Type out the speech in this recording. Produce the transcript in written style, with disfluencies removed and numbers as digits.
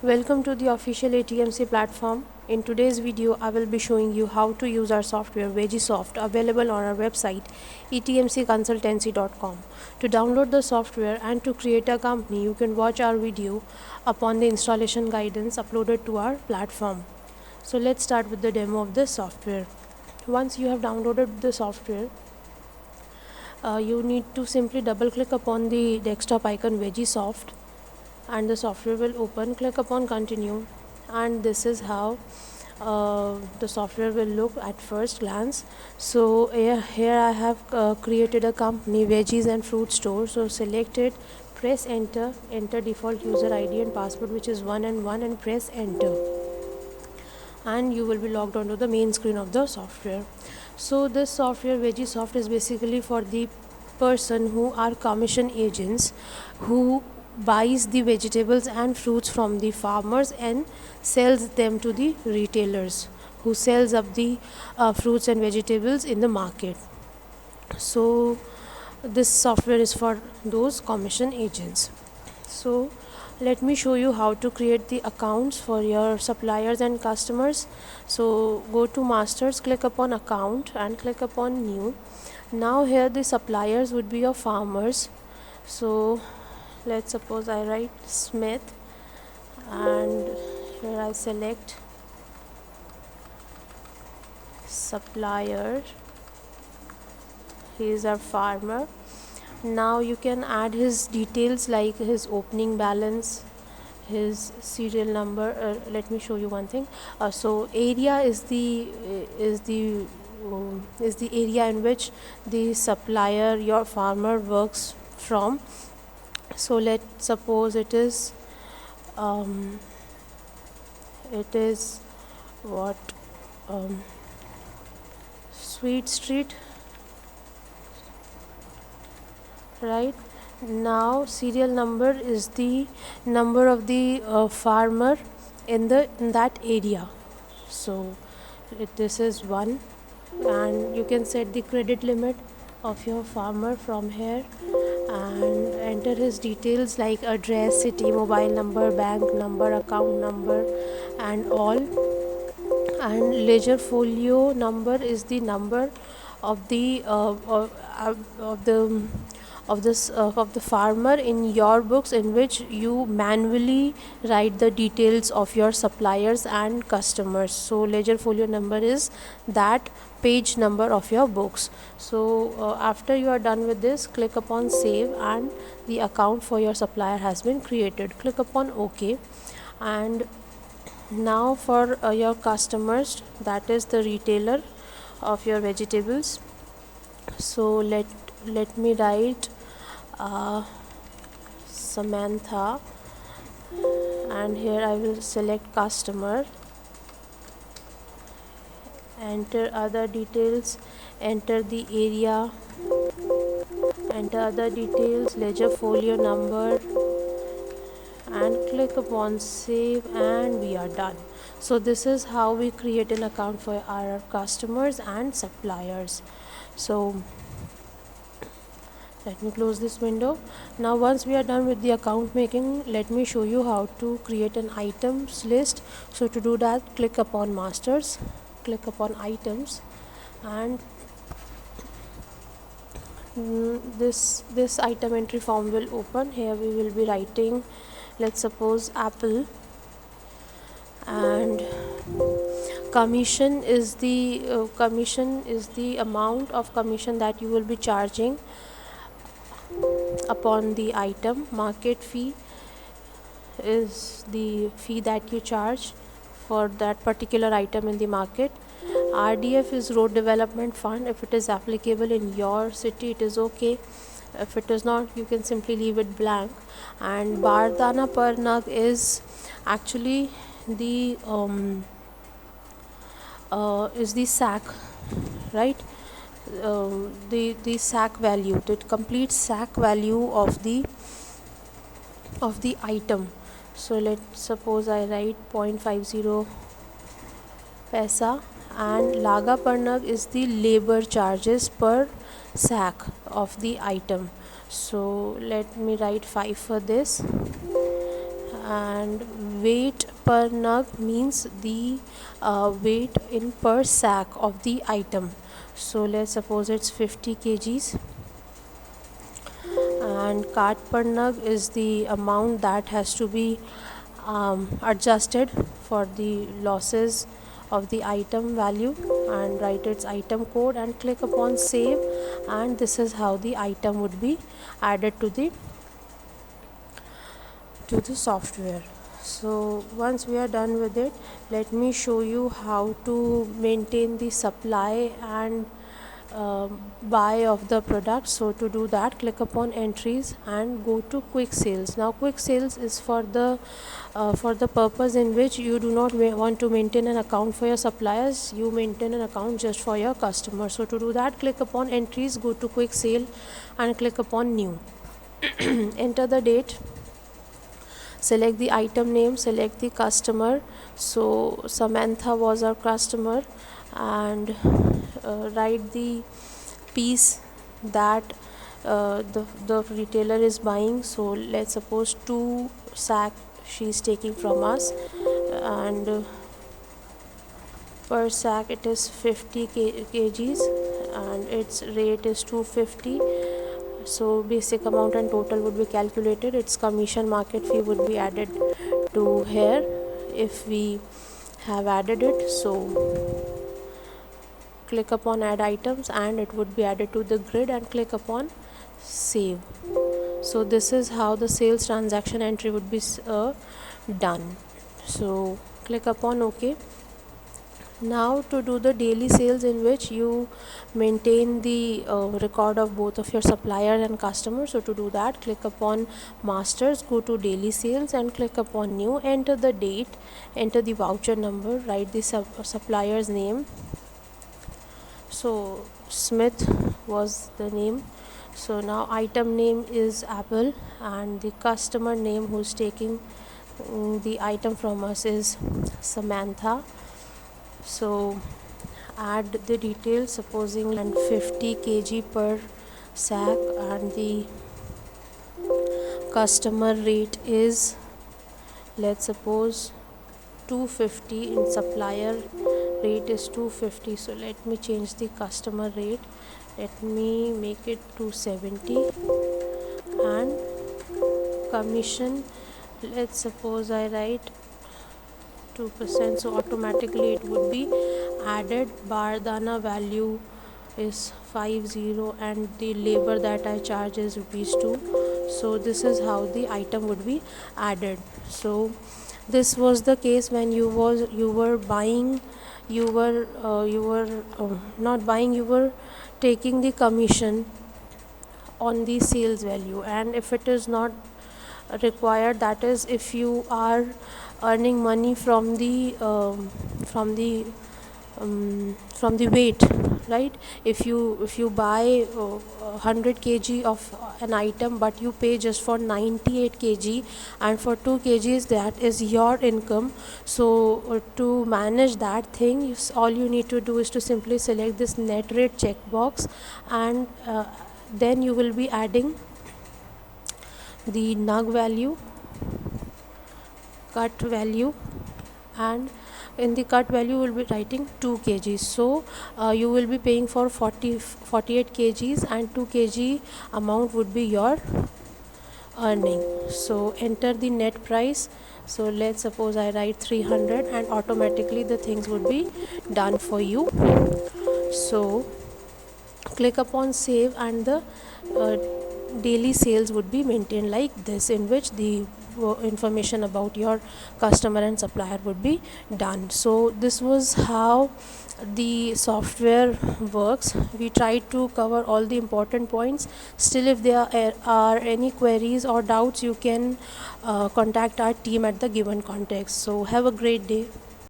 Welcome to the official ATMC platform. In today's video, I will be showing you how to use our software VeggieSoft available on our website etmcconsultancy.com. To download the software and to create a company, you can watch our video upon the installation guidance uploaded to our platform. So let's start with the demo of this software. Once you have downloaded the software, you need to simply double click upon the desktop icon VeggieSoft and the software will open. Click upon continue and this is how the software will look at first glance. So here I have created a company, veggies and fruit store. So select it, press enter, enter default user ID and password, which is 1 and 1, and press enter, and you will be logged onto the main screen of the software. So this software VeggieSoft is basically for the person who are commission agents who buys the vegetables and fruits from the farmers and sells them to the retailers who sells up the fruits and vegetables in the market. So this software is for those commission agents. So let me show you how to create the accounts for your suppliers and customers. So go to masters, click upon account and click upon new. Now here the suppliers would be your farmers. So let's suppose I write Smith and here I select supplier. He is our farmer. Now you can add his details like his opening balance, his serial number. Let me show you one thing. So area is the area in which the supplier, your farmer, works from. So let's suppose it is what Sweet Street, right? Now serial number is the number of the farmer in that area. So this is 1, and you can set the credit limit of your farmer from here and enter his details like address, city, mobile number, bank number, account number and all. And ledger folio number is the number of the of the farmer in your books, in which you manually write the details of your suppliers and customers. So ledger folio number is that page number of your books. So after you are done with this, click upon save and the account for your supplier has been created. Click upon OK. And now for your customers, that is the retailer of your vegetables. So let me write Samantha, and here I will select customer, enter other details, enter the area, enter other details, ledger folio number and click upon save, and we are done. So this is how we create an account for our customers and suppliers. So let me close this window. Now once we are done with the account making, let me show you how to create an items list. So to do that, click upon masters, click upon items, and this item entry form will open. Here we will be writing, let's suppose, apple, and commission is the amount of commission that you will be charging upon the item. Market fee is the fee that you charge for that particular item in the market. RDF is road development fund. If it is applicable in your city, it is okay. If it is not, you can simply leave it blank. And bardana per nug is actually the sack, right? The sack value, the complete sack value of the item. So let's suppose I write 0.50 paisa, and laga per nug is the labor charges per sack of the item. So let me write 5 for this, and weight per nug means the weight in per sack of the item. So let's suppose it's 50 kgs, and cart per nug is the amount that has to be adjusted for the losses of the item value, and write its item code and click upon save, and this is how the item would be added to the software. So once we are done with it, let me show you how to maintain the supply and buy of the product. So to do that, click upon entries and go to quick sales. Now quick sales is for the purpose in which you do not want to maintain an account for your suppliers, you maintain an account just for your customers. So to do that, click upon entries, go to quick sale and click upon new. Enter the date, select the item name, select the customer. So Samantha was our customer, and write the piece that the retailer is buying. So let's suppose 2 sack she's taking from us, and per sack it is 50 kgs and its rate is 250. So basic amount and total would be calculated. Its commission market fee would be added to here if we have added it. So click upon add items and it would be added to the grid, and click upon save. So this is how the sales transaction entry would be done. So click upon OK. Now to do the daily sales, in which you maintain the record of both of your supplier and customer. So to do that, click upon masters, go to daily sales and click upon new. Enter the date, enter the voucher number, write the supplier's name. So Smith was the name. So now item name is Apple, and the customer name who's taking the item from us is Samantha. So add the details, supposing and 50 kg per sack, and the customer rate is, let's suppose, 250, in supplier rate is 250. So let me change the customer rate, let me make it 270, and commission, let's suppose I write 2%. So automatically it would be added. Bardana value is 50 and the labor that I charge is ₹2. So this is how the item would be added. So this was the case when you were buying, you were not buying, you were taking the commission on the sales value. And if it is not required, that is if you are earning money from the weight, right? If you buy 100 kg of an item, but you pay just for 98 kg, and for 2 kgs that is your income. So to manage that thing, all you need to do is to simply select this net rate checkbox, and then you will be adding the nug value, cut value, and in the cut value you will be writing 2 kgs. So you will be paying for 48 kgs, and 2 kg amount would be your earning. So enter the net price. So let's suppose I write 300, and automatically the things would be done for you. So click upon save, and the daily sales would be maintained like this, in which the information about your customer and supplier would be done. So this was how the software works. We tried to cover all the important points. Still, if there are any queries or doubts, you can contact our team at the given context. So have a great day.